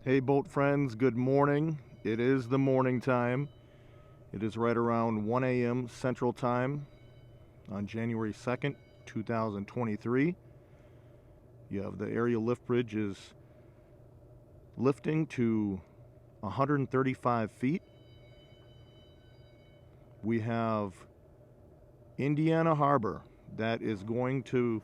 Hey boat friends, good morning. It is the morning time. It is right around 1 a.m. Central Time on January 2nd, 2023. You have the aerial lift bridge is lifting to 135 feet. We have Indiana Harbor that is going to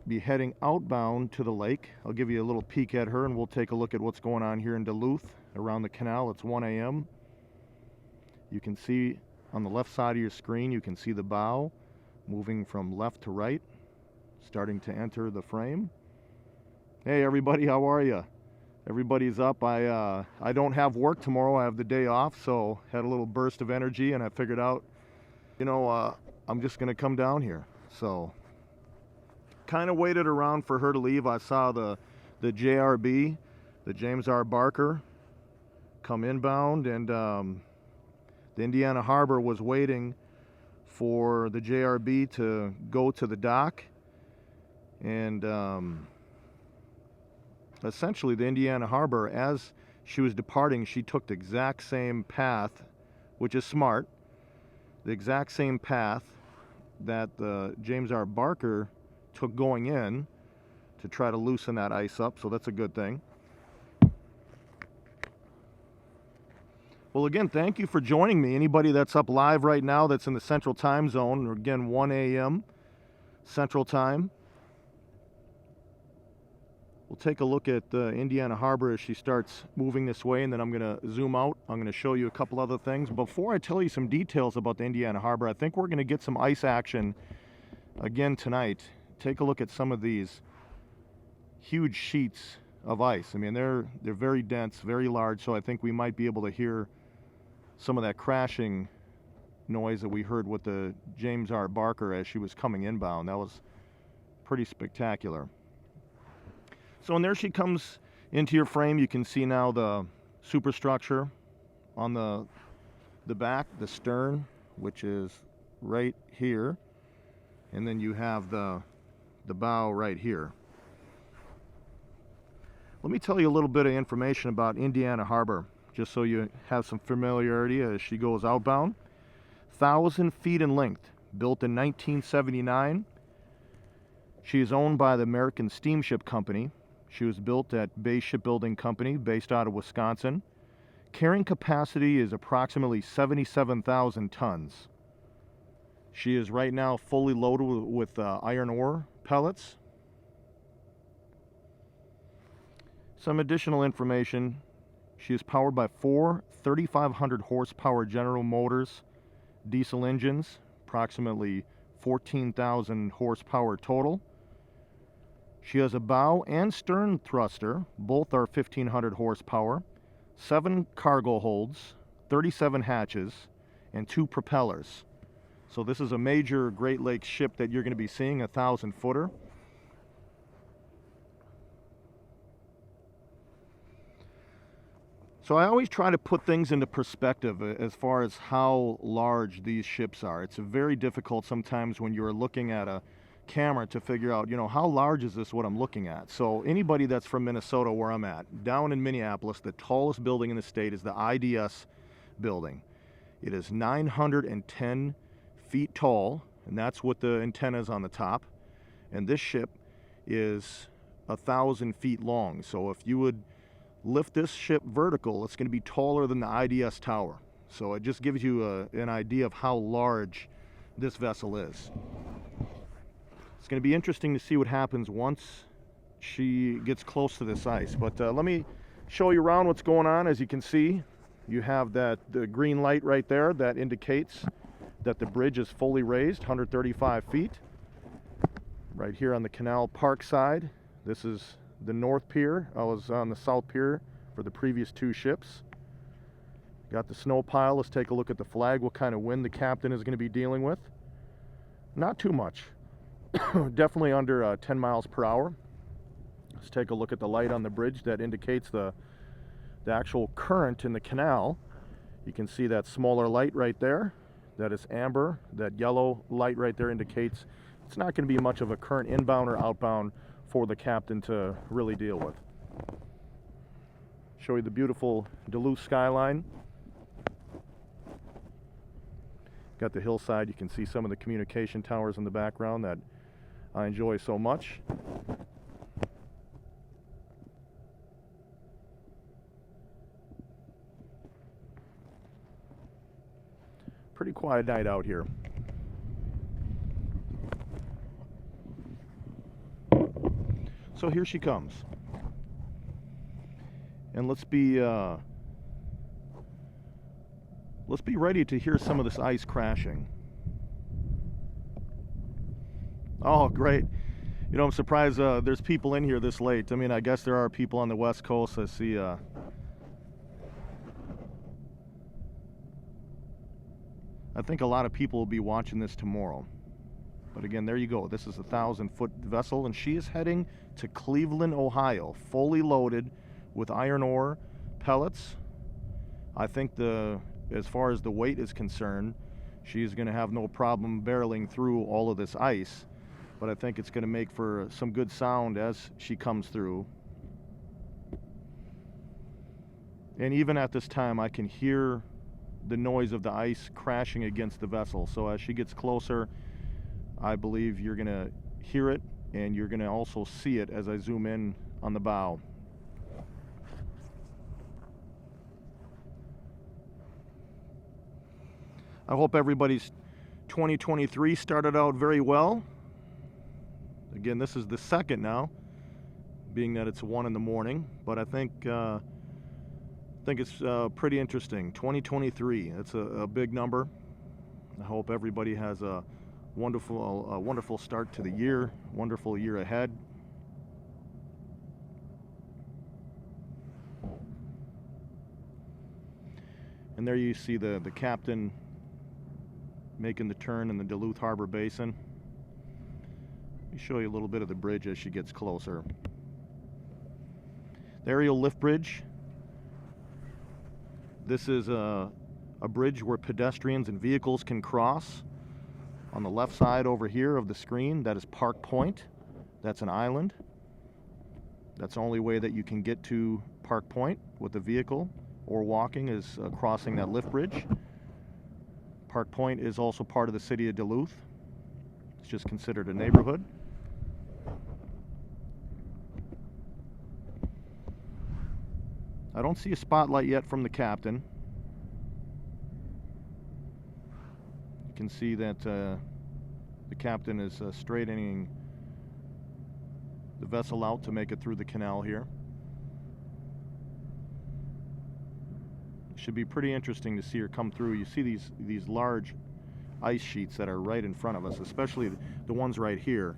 be heading outbound to the lake. I'll give you a little peek at her and we'll take a look at what's going on here in Duluth around the canal. It's 1 a.m. You can see on the left side of your screen, you can see the bow moving from left to right, starting to enter the frame. Hey everybody, how are you? Everybody's up. I don't have work tomorrow. I have the day off, so had a little burst of energy and I figured out, I'm just gonna come down here. So kind of waited around for her to leave. I saw the JRB, the James R. Barker, come inbound, and the Indiana Harbor was waiting for the JRB to go to the dock. And essentially the Indiana Harbor, as she was departing, she took the exact same path, which is smart, the exact same path that the James R. Barker took going in to try to loosen that ice up, so that's a good thing. Well, again, thank you for joining me. Anybody that's up live right now that's in the Central Time Zone, again, 1 a.m. Central Time. We'll take a look at Indiana Harbor as she starts moving this way, and then I'm going to zoom out. I'm going to show you a couple other things. Before I tell you some details about the Indiana Harbor, I think we're going to get some ice action again tonight. Take a look at some of these huge sheets of ice. I mean, they're very dense, very large, so I think we might be able to hear some of that crashing noise that we heard with the James R. Barker as she was coming inbound. That was pretty spectacular. So, and there she comes into your frame. You can see now the superstructure on the back, the stern, which is right here, and then you have the bow right here. Let me tell you a little bit of information about Indiana Harbor, just so you have some familiarity as she goes outbound. 1,000 feet in length, built in 1979. She is owned by the American Steamship Company. She was built at Bay Shipbuilding Company, based out of Wisconsin. Carrying capacity is approximately 77,000 tons. She is right now fully loaded with iron ore pellets. Some additional information. She is powered by 4 3,500 horsepower General Motors diesel engines, approximately 14,000 horsepower total. She has a bow and stern thruster, both are 1,500 horsepower, 7 cargo holds, 37 hatches, and 2 propellers. So this is a major Great Lakes ship that you're going to be seeing, a 1,000-footer. So I always try to put things into perspective as far as how large these ships are. It's very difficult sometimes when you're looking at a camera to figure out, how large is this, what I'm looking at. So anybody that's from Minnesota, where I'm at, down in Minneapolis, the tallest building in the state is the IDS building. It is 910 feet tall, and that's with the antennas on the top. And this ship is 1,000 feet long. So if you would lift this ship vertical, it's going to be taller than the IDS tower. So it just gives you an idea of how large this vessel is. It's going to be interesting to see what happens once she gets close to this ice. But let me show you around what's going on. As you can see, you have the green light right there that indicates that the bridge is fully raised, 135 feet. Right here on the canal park side, this is the north pier. I was on the south pier for the previous 2 ships. Got the snow pile. Let's take a look at the flag, what kind of wind the captain is going to be dealing with. Not too much. Definitely under 10 miles per hour. Let's take a look at the light on the bridge that indicates the actual current in the canal. You can see that smaller light right there. That is amber. That yellow light right there indicates it's not going to be much of a current inbound or outbound for the captain to really deal with. Show you the beautiful Duluth skyline. Got the hillside. You can see some of the communication towers in the background that I enjoy so much. Pretty quiet night out here. So here she comes. And let's be ready to hear some of this ice crashing. Oh, great. You know, I'm surprised there's people in here this late. I mean, I guess there are people on the West Coast. I see I think a lot of people will be watching this tomorrow. But again, there you go. This is a 1,000-foot vessel, and she is heading to Cleveland, Ohio, fully loaded with iron ore pellets. I think as far as the weight is concerned, she's going to have no problem barreling through all of this ice. But I think it's going to make for some good sound as she comes through. And even at this time, I can hear the noise of the ice crashing against the vessel. So as she gets closer, I believe you're going to hear it, and you're going to also see it as I zoom in on the bow. I hope everybody's 2023 started out very well. Again, this is the second now, being that it's 1 in the morning, but I think it's pretty interesting. 2023, it's a big number. I hope everybody has a wonderful start to the year, wonderful year ahead. And there you see the captain making the turn in the Duluth Harbor Basin. Let me show you a little bit of the bridge as she gets closer. The aerial lift bridge. This is a bridge where pedestrians and vehicles can cross. On the left side over here of the screen, that is Park Point. That's an island. That's the only way that you can get to Park Point with a vehicle or walking is crossing that lift bridge. Park Point is also part of the city of Duluth. It's just considered a neighborhood. I don't see a spotlight yet from the captain. You can see that the captain is straightening the vessel out to make it through the canal here. Should be pretty interesting to see her come through. You see these large ice sheets that are right in front of us, especially the ones right here.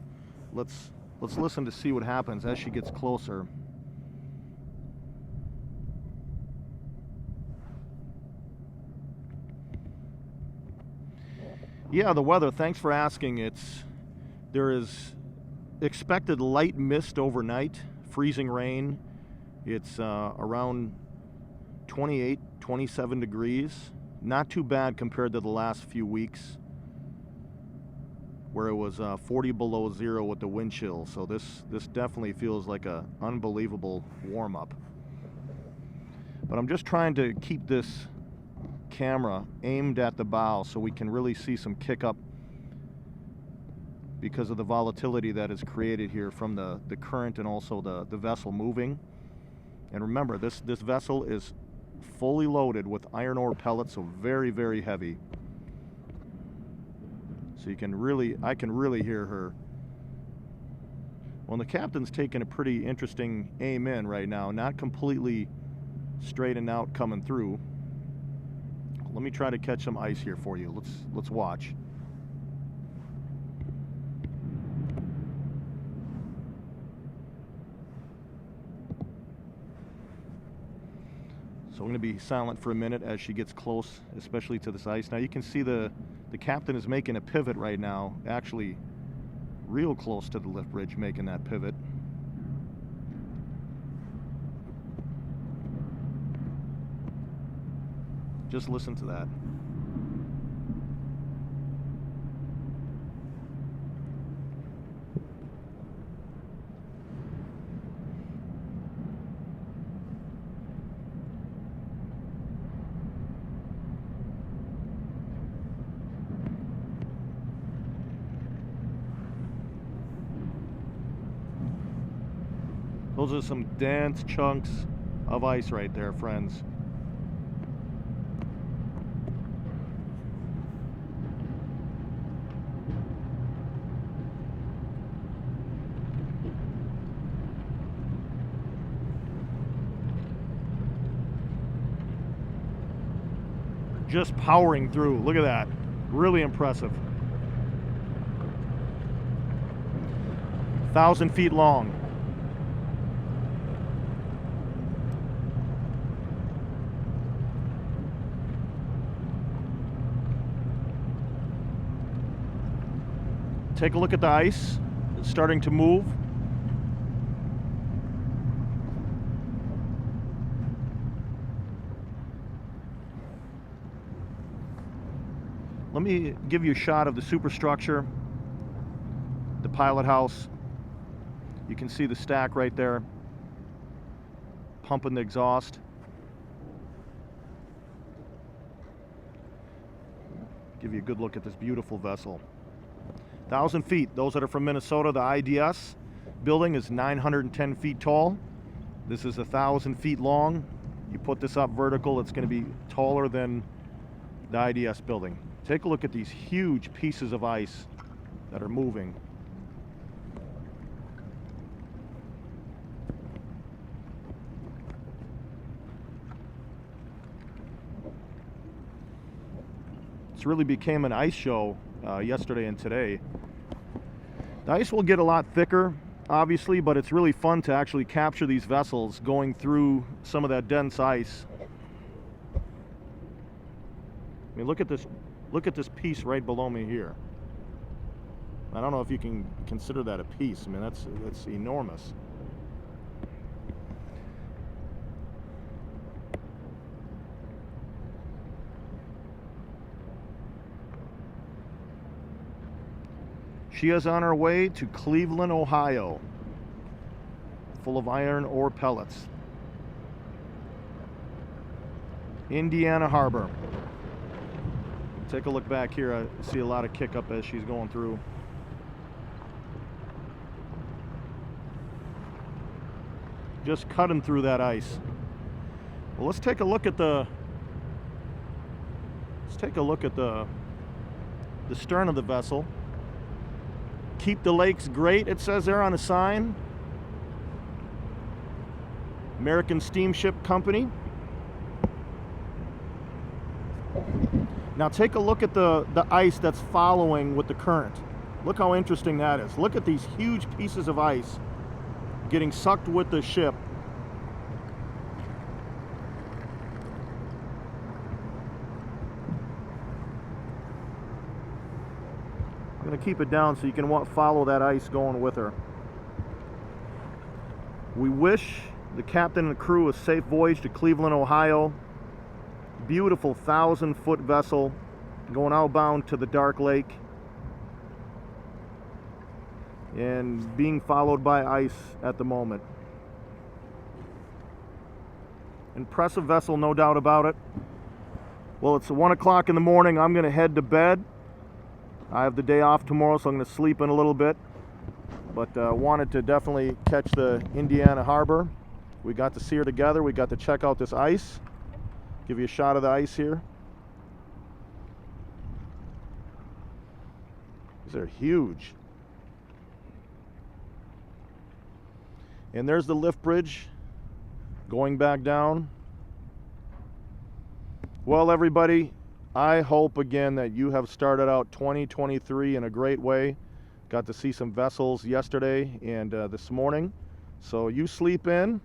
Let's listen to see what happens as she gets closer. Yeah, the weather, thanks for asking. There is expected light mist overnight, freezing rain. It's around 28, 27 degrees. Not too bad compared to the last few weeks where it was 40 below zero with the wind chill. So this definitely feels like a unbelievable warm-up. But I'm just trying to keep this camera aimed at the bow so we can really see some kick up because of the volatility that is created here from the current and also the vessel moving. And remember, this vessel is fully loaded with iron ore pellets, so very, very heavy. So I can really hear her. Well, the captain's taking a pretty interesting aim in right now, not completely straight and out coming through. Let me try to catch some ice here for you. Let's watch. So I'm going to be silent for a minute as she gets close, especially to this ice. Now you can see the captain is making a pivot right now, actually real close to the lift bridge, making that pivot. Just listen to that. Those are some dense chunks of ice right there, friends. Just powering through. Look at that. Really impressive. 1,000 feet long. Take a look at the ice. It's starting to move. Let me give you a shot of the superstructure, the pilot house. You can see the stack right there, pumping the exhaust. Give you a good look at this beautiful vessel. 1,000 feet. Those that are from Minnesota, the IDS building is 910 feet tall. This is 1,000 feet long. You put this up vertical, it's going to be taller than the IDS building. Take a look at these huge pieces of ice that are moving. It's really became an ice show yesterday and today. The ice will get a lot thicker, obviously, but it's really fun to actually capture these vessels going through some of that dense ice. I mean, look at this piece right below me here. I don't know if you can consider that a piece. I mean, that's enormous. She is on her way to Cleveland, Ohio, full of iron ore pellets. Indiana Harbor. Take a look back here. I see a lot of kick up as she's going through. Just cutting through that ice. Well, let's take a look at the stern of the vessel. Keep the lakes great, it says there on the sign. American Steamship Company. Now take a look at the ice that's following with the current. Look how interesting that is. Look at these huge pieces of ice getting sucked with the ship. I'm going to keep it down so you can follow that ice going with her. We wish the captain and the crew a safe voyage to Cleveland, Ohio. Beautiful 1,000-foot vessel going outbound to the dark lake and being followed by ice at the moment. Impressive vessel, no doubt about it. Well, it's 1 o'clock in the morning. I'm going to head to bed. I have the day off tomorrow, so I'm going to sleep in a little bit. But wanted to definitely catch the Indiana Harbor. We got to see her together. We got to check out this ice. Give you a shot of the ice here. These are huge. And there's the lift bridge going back down. Well, everybody, I hope again that you have started out 2023 in a great way. Got to see some vessels yesterday and this morning. So you sleep in.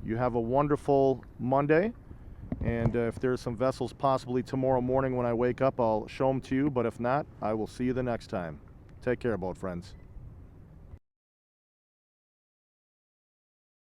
You have a wonderful Monday. And if there's some vessels possibly tomorrow morning when I wake up, I'll show them to you. But if not, I will see you the next time. Take care, boat friends.